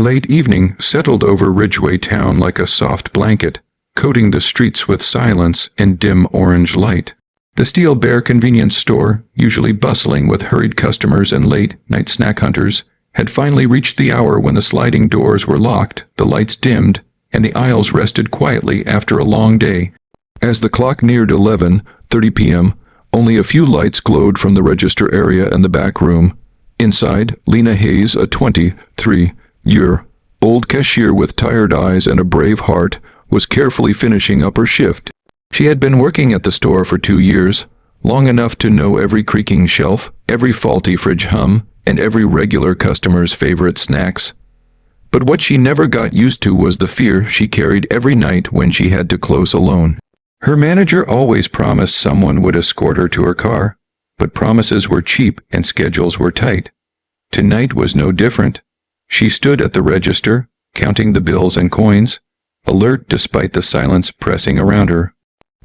Late evening settled over Ridgeway town like a soft blanket, coating the streets with silence and dim orange light. The Steel Bear convenience store, usually bustling with hurried customers and late-night snack hunters, had finally reached the hour when the sliding doors were locked, the lights dimmed, and the aisles rested quietly after a long day. As the clock neared 11:30 p.m., only a few lights glowed from the register area and the back room. Inside, Lena Hayes, a 23-year-old cashier with tired eyes and a brave heart, was carefully finishing up her shift. She had been working at the store for 2 years, long enough to know every creaking shelf, every faulty fridge hum, and every regular customer's favorite snacks. But what she never got used to was the fear she carried every night when she had to close alone. Her manager always promised someone would escort her to her car, but promises were cheap and schedules were tight. Tonight was no different. She stood at the register, counting the bills and coins, alert despite the silence pressing around her.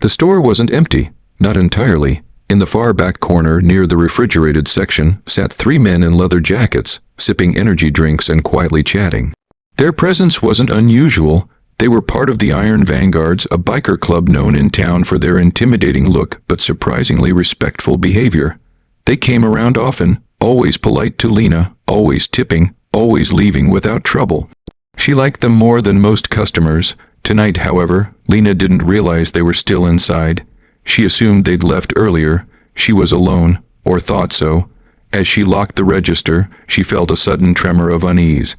The store wasn't empty, not entirely. In the far back corner near the refrigerated section sat 3 men in leather jackets, sipping energy drinks and quietly chatting. Their presence wasn't unusual. They were part of the Iron Vanguards, a biker club known in town for their intimidating look but surprisingly respectful behavior. They came around often, always polite to Lena, always tipping, always leaving without trouble. She liked them more than most customers. Tonight, however, Lena didn't realize they were still inside. She assumed they'd left earlier. She was alone, or thought so. As she locked the register, she felt a sudden tremor of unease.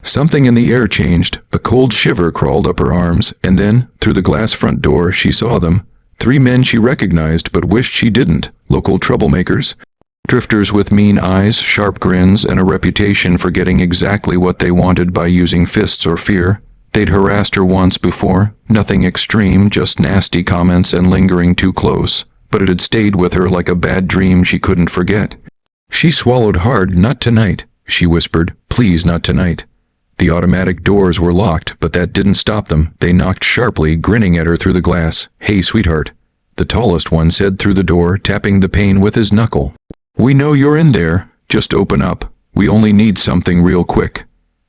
Something in the air changed. A cold shiver crawled up her arms, and then, through the glass front door, she saw them. 3 men she recognized but wished she didn't. Local troublemakers. Drifters with mean eyes, sharp grins, and a reputation for getting exactly what they wanted by using fists or fear. They'd harassed her once before, nothing extreme, just nasty comments and lingering too close, but it had stayed with her like a bad dream she couldn't forget. She swallowed hard. Not tonight, she whispered. Please, not tonight. The automatic doors were locked, but that didn't stop them. They knocked sharply, grinning at her through the glass. Hey, sweetheart. The tallest one said through the door, tapping the pane with his knuckle. We know you're in there. Just open up. We only need something real quick.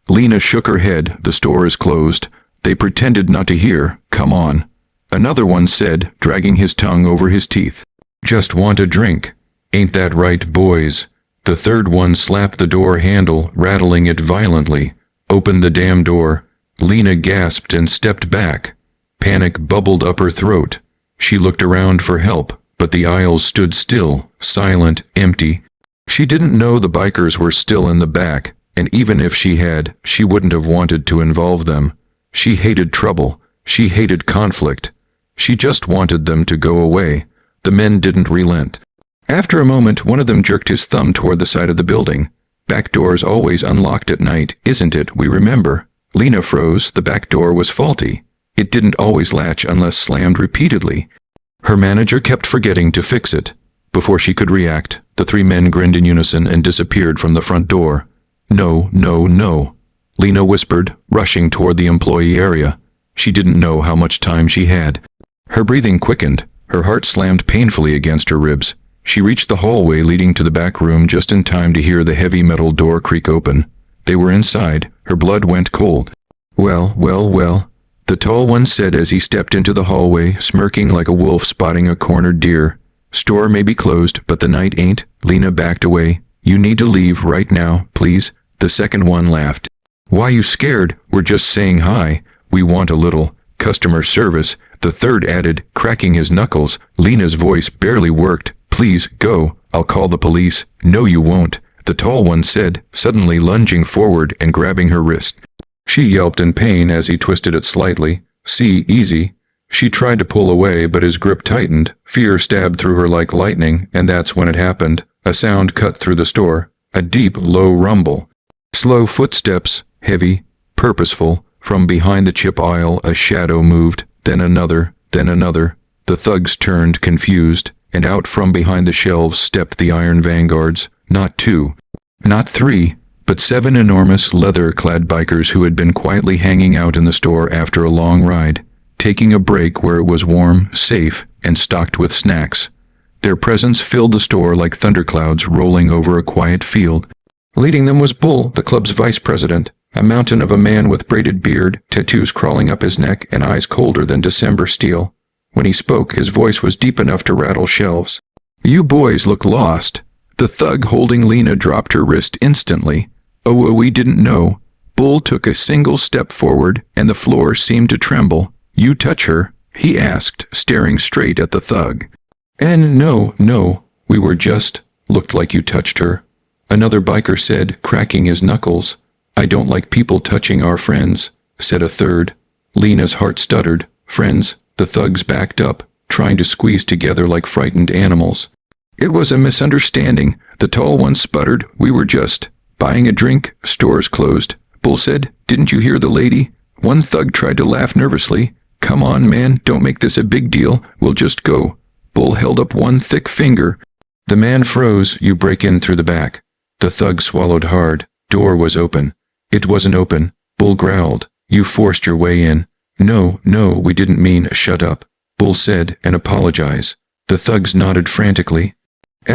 Lena shook her head. The store is closed. They pretended not to hear. Come on. Another one said, dragging his tongue over his teeth. Just want a drink. Ain't that right, boys? The third one slapped the door handle, rattling it violently. Open the damn door. Lena gasped and stepped back. Panic bubbled up her throat. She looked around for help, but the aisles stood still, silent, empty. She didn't know the bikers were still in the back, and even if she had, she wouldn't have wanted to involve them. She hated trouble. She hated conflict. She just wanted them to go away. The men didn't relent. After a moment, one of them jerked his thumb toward the side of the building. Back doors always unlocked at night, isn't it? We remember. Lena froze. The back door was faulty. It didn't always latch unless slammed repeatedly. Her manager kept forgetting to fix it. Before she could react, the 3 men grinned in unison and disappeared from the front door. No, no, no, Lena whispered, rushing toward the employee area. She didn't know how much time she had. Her breathing quickened. Her heart slammed painfully against her ribs. She reached the hallway leading to the back room just in time to hear the heavy metal door creak open. They were inside. Her blood went cold. Well, well, well, the tall one said as he stepped into the hallway, smirking like a wolf spotting a cornered deer. Store may be closed, but the night ain't. Lena backed away. You need to leave right now, please. The second one laughed. Why you scared? We're just saying hi. We want a little customer service. The third added, cracking his knuckles. Lena's voice barely worked. Please, go. I'll call the police. No, you won't, the tall one said, suddenly lunging forward and grabbing her wrist. She yelped in pain as he twisted it slightly. See, easy. She tried to pull away, but his grip tightened. Fear stabbed through her like lightning, and that's when it happened. A sound cut through the store. A deep, low rumble. Slow footsteps, heavy, purposeful. From behind the chip aisle, a shadow moved, then another, then another. The thugs turned, confused, and out from behind the shelves stepped the Iron Vanguards. Not 2, not 3, but 7 enormous leather-clad bikers who had been quietly hanging out in the store after a long ride, taking a break where it was warm, safe, and stocked with snacks. Their presence filled the store like thunderclouds rolling over a quiet field. Leading them was Bull, the club's vice president, A mountain of a man with braided beard, tattoos crawling up his neck, and eyes colder than December steel. When he spoke, his voice was deep enough to rattle shelves. "You boys look lost." The thug holding Lena dropped her wrist instantly. "Oh, we didn't know." Bull took a single step forward, and the floor seemed to tremble. "You touch her?" he asked, staring straight at the thug. "And no, we were just, looked like you touched her," another biker said, cracking his knuckles. "I don't like people touching our friends," said a third. Lena's heart stuttered. "Friends?" The thugs backed up, trying to squeeze together like frightened animals. "It was a misunderstanding," the tall one sputtered. "We were just buying a drink. Stores closed." Bull said, "Didn't you hear the lady?" One thug tried to laugh nervously. "Come on, man, don't make this a big deal. We'll just go." Bull held up one thick finger. The man froze. "You break in through the back." The thug swallowed hard. Door was open. "It wasn't open," Bull growled. "You forced your way in." No, we didn't mean." "Shut up," Bull said, "and apologize." The thugs nodded frantically.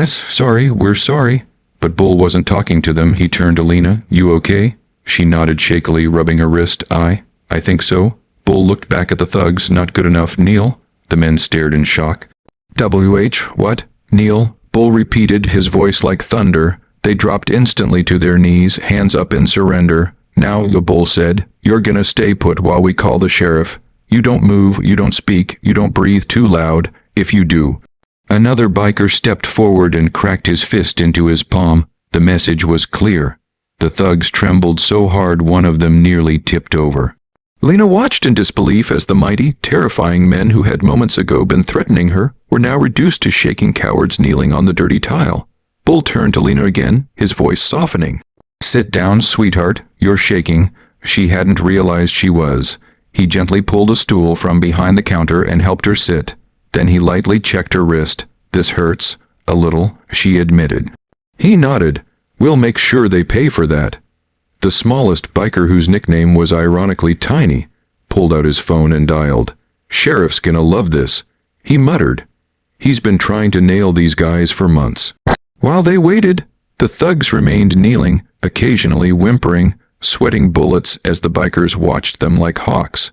Sorry, we're sorry." But Bull wasn't talking to them. He turned to Lena. "You okay?" She nodded shakily, rubbing her wrist. I think so." Bull looked back at the thugs. "Not good enough, Neil?" The men stared in shock. What? Neil?" Bull repeated, his voice like thunder. They dropped instantly to their knees, hands up in surrender. "Now," the Bull said, "you're gonna stay put while we call the sheriff. You don't move, you don't speak, you don't breathe too loud. If you do." Another biker stepped forward and cracked his fist into his palm. The message was clear. The thugs trembled so hard one of them nearly tipped over. Lena watched in disbelief as the mighty, terrifying men who had moments ago been threatening her were now reduced to shaking cowards kneeling on the dirty tile. Bull turned to Lena again, his voice softening. "Sit down, sweetheart. You're shaking." She hadn't realized she was. He gently pulled a stool from behind the counter and helped her sit. Then he lightly checked her wrist. "This hurts." "A little," she admitted. He nodded. "We'll make sure they pay for that." The smallest biker, whose nickname was ironically Tiny, pulled out his phone and dialed. "Sheriff's gonna love this," he muttered. "He's been trying to nail these guys for months." While they waited, the thugs remained kneeling, occasionally whimpering, sweating bullets as the bikers watched them like hawks.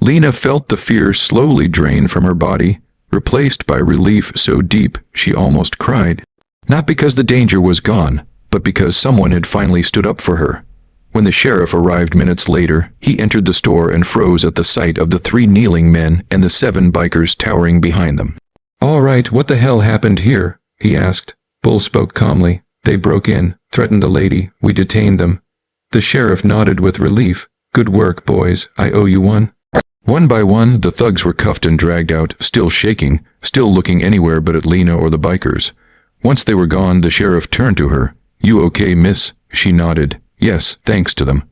Lena felt the fear slowly drain from her body, replaced by relief so deep she almost cried. Not because the danger was gone, but because someone had finally stood up for her. When the sheriff arrived minutes later, he entered the store and froze at the sight of the 3 kneeling men and the 7 bikers towering behind them. "All right, what the hell happened here?" he asked. Bull spoke calmly. "They broke in, threatened the lady. We detained them." The sheriff nodded with relief. "Good work, boys. I owe you one." One by one, the thugs were cuffed and dragged out, still shaking, still looking anywhere but at Lena or the bikers. Once they were gone, the sheriff turned to her. "You okay, miss?" She nodded. "Yes, thanks to them."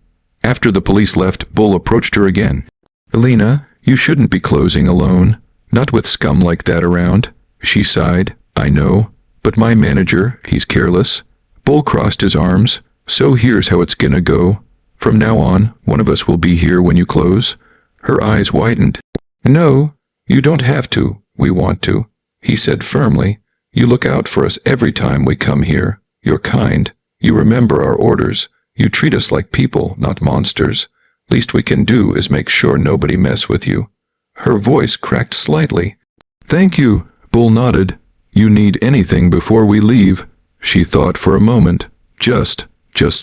After the police left, Bull approached her again. "Lena, you shouldn't be closing alone. Not with scum like that around." She sighed. "I know. But my manager, he's careless." Bull crossed his arms. "So here's how it's gonna go. From now on, one of us will be here when you close." Her eyes widened. "No, you don't have to. We want to," he said firmly. "You look out for us every time we come here. You're kind. You remember our orders. You treat us like people, not monsters. Least we can do is make sure nobody mess with you." Her voice cracked slightly. "Thank you," Bull nodded. "You need anything before we leave?" She thought for a moment. Just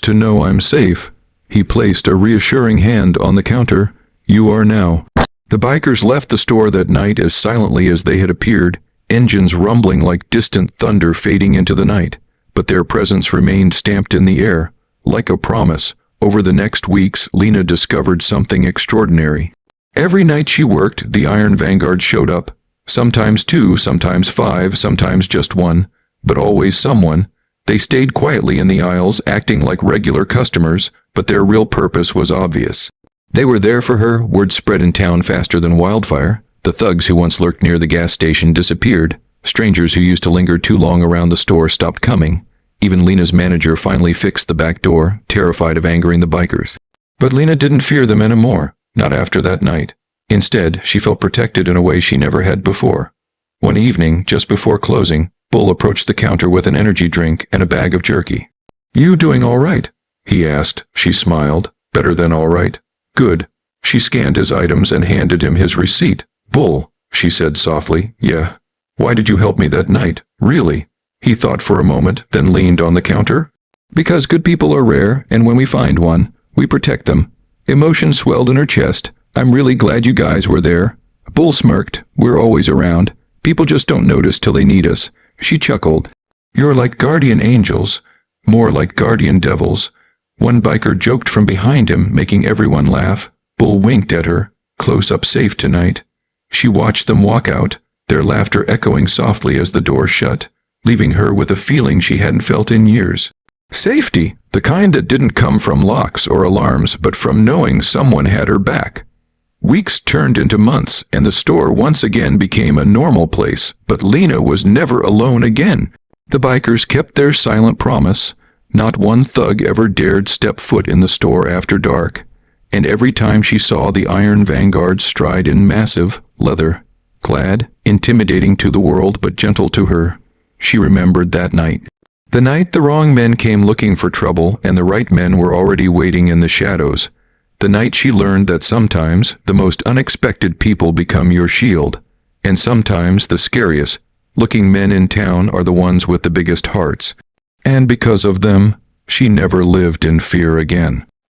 to know I'm safe." He placed a reassuring hand on the counter. "You are now." The bikers left the store that night as silently as they had appeared, engines rumbling like distant thunder fading into the night. But their presence remained stamped in the air, like a promise. Over the next weeks, Lena discovered something extraordinary. Every night she worked, the Iron Vanguard showed up. Sometimes 2, sometimes 5, sometimes just 1, but always someone. They stayed quietly in the aisles, acting like regular customers, but their real purpose was obvious. They were there for her. Word spread in town faster than wildfire. The thugs who once lurked near the gas station disappeared. Strangers who used to linger too long around the store stopped coming. Even Lena's manager finally fixed the back door, terrified of angering the bikers. But Lena didn't fear them anymore, not after that night. Instead, she felt protected in a way she never had before. One evening, just before closing, Bull approached the counter with an energy drink and a bag of jerky. "You doing all right?" he asked. She smiled. Better than all right. Good. She scanned his items and handed him his receipt. Bull, she said softly. Yeah. Why did you help me that night? Really? He thought for a moment, then leaned on the counter. Because good people are rare, and when we find one, we protect them. Emotion swelled in her chest. I'm really glad you guys were there. Bull smirked. We're always around. People just don't notice till they need us. She chuckled. You're like guardian angels. More like guardian devils. One biker joked from behind him, making everyone laugh. Bull winked at her. Close up safe tonight. She watched them walk out, their laughter echoing softly as the door shut, leaving her with a feeling she hadn't felt in years. Safety, the kind that didn't come from locks or alarms, but from knowing someone had her back. Weeks turned into months, and the store once again became a normal place, but Lena was never alone again. The bikers kept their silent promise. Not one thug ever dared step foot in the store after dark, and every time she saw the Iron Vanguard stride in massive, leather-clad, intimidating to the world but gentle to her, she remembered that night. The night the wrong men came looking for trouble and the right men were already waiting in the shadows. The night she learned that sometimes the most unexpected people become your shield, and sometimes the scariest-looking men in town are the ones with the biggest hearts. And because of them, she never lived in fear again.